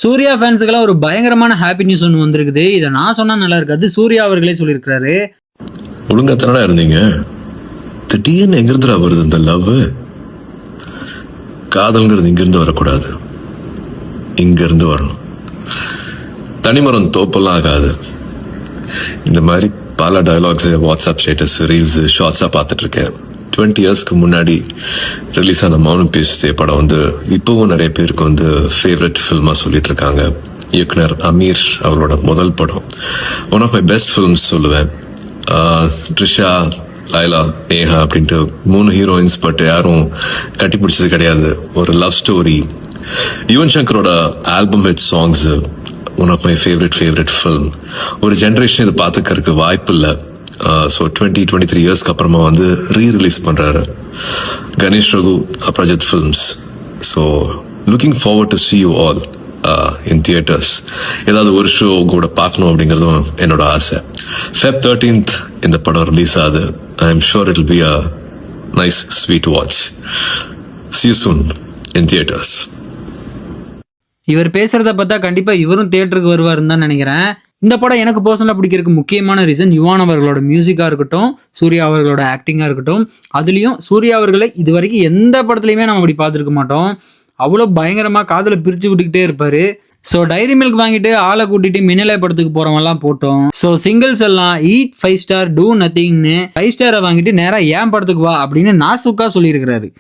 சூர்யா ஃபேன்ஸுக்கெல்லாம் ஒரு பயங்கரமான happy news ஒன்று வந்திருக்குது. இதை நான் சொன்னா நல்லா இருக்காது, சூர்யா அவர்களே சொல்லியிருக்கிறாரு. ஒழுங்கா தானடா இருந்தீங்க, திடீர்னு எங்கிருந்துடா வருது இந்த லவ்? காதல்ங்கிறது இங்கிருந்து வரக்கூடாது, இங்க இருந்து வரணும். தனிமரம் தோப்பெல்லாம் ஆகாது. இந்த மாதிரி பல டயலாக்ஸ் வாட்ஸ்அப் ஸ்டேட்டஸ் ரீல்ஸ் ஷார்ட்ஸா பார்த்துட்டு இருக்கேன். 20 இயர்ஸ்க்கு முன்னாடி ரிலீஸ் ஆன மௌனம் பேசுதே படம் வந்து இப்பவும் நிறைய பேருக்கு வந்து ஃபேவரட் ஃபில்மா சொல்லிட்டு இருக்காங்க. இயக்குனர் அமீர் அவரோட முதல் படம், one of my best films சொல்லுவேன். ட்ரிஷா, லைலா, நேஹா அப்படின்ட்டு 3 ஹீரோயின்ஸ், பட் யாரும் கட்டி பிடிச்சது கிடையாது. ஒரு லவ் ஸ்டோரி. யுவன் சங்கரோட album hit songs, one of my favourite film. ஒரு ஜென்ரேஷன் இது பார்த்துக்கிறதுக்கு வாய்ப்பு இல்லை. ஸோ 23 இயர்ஸ்க்கு அப்புறமா வந்து ரீ-ரிலீஸ் பண்றாரு Ganesh Raghu, Aprajith films. So looking forward to see you all in theatres. ஏதாவது ஒரு ஷோ கூட பார்க்கணும் அப்படிங்கிறதும் என்னோட ஆசை. Feb 13th இந்த படம் ரிலீஸ் ஆகுது. I am sure it will be a nice sweet watch. See you soon in theaters. இவர் பேசுறத பார்த்தா கண்டிப்பா இவரும் தியேட்டருக்கு வருவாருன்னு தான் நினைக்கிறேன். இந்த படம் எனக்கு பர்சனலாக பிடிக்கிறதுக்கு முக்கியமான ரீசன் யுவான் அவர்களோட மியூசிக்காக இருக்கட்டும், சூர்யா அவர்களோட ஆக்டிங்காக இருக்கட்டும். அதுலேயும் சூர்யா அவர்களை இது வரைக்கும் எந்த படத்துலையுமே நம்ம அப்படி பார்த்துருக்க மாட்டோம். அவ்வளோ பயங்கரமாக காதலை பிரித்து விட்டுக்கிட்டே இருப்பார். ஸோ டைரி மில்க் வாங்கிட்டு ஆளை கூட்டிட்டு மின்னலை படத்துக்கு போகிறவங்கலாம் போட்டோம். ஸோ சிங்கிள்ஸ் எல்லாம் ஈட் 5 ஸ்டார் டூ நத்திங்னு 5 ஸ்டாரை வாங்கிட்டு நேராக ஏன் படத்துக்கு வா அப்படின்னு நாசுக்கா சொல்லியிருக்கிறாரு.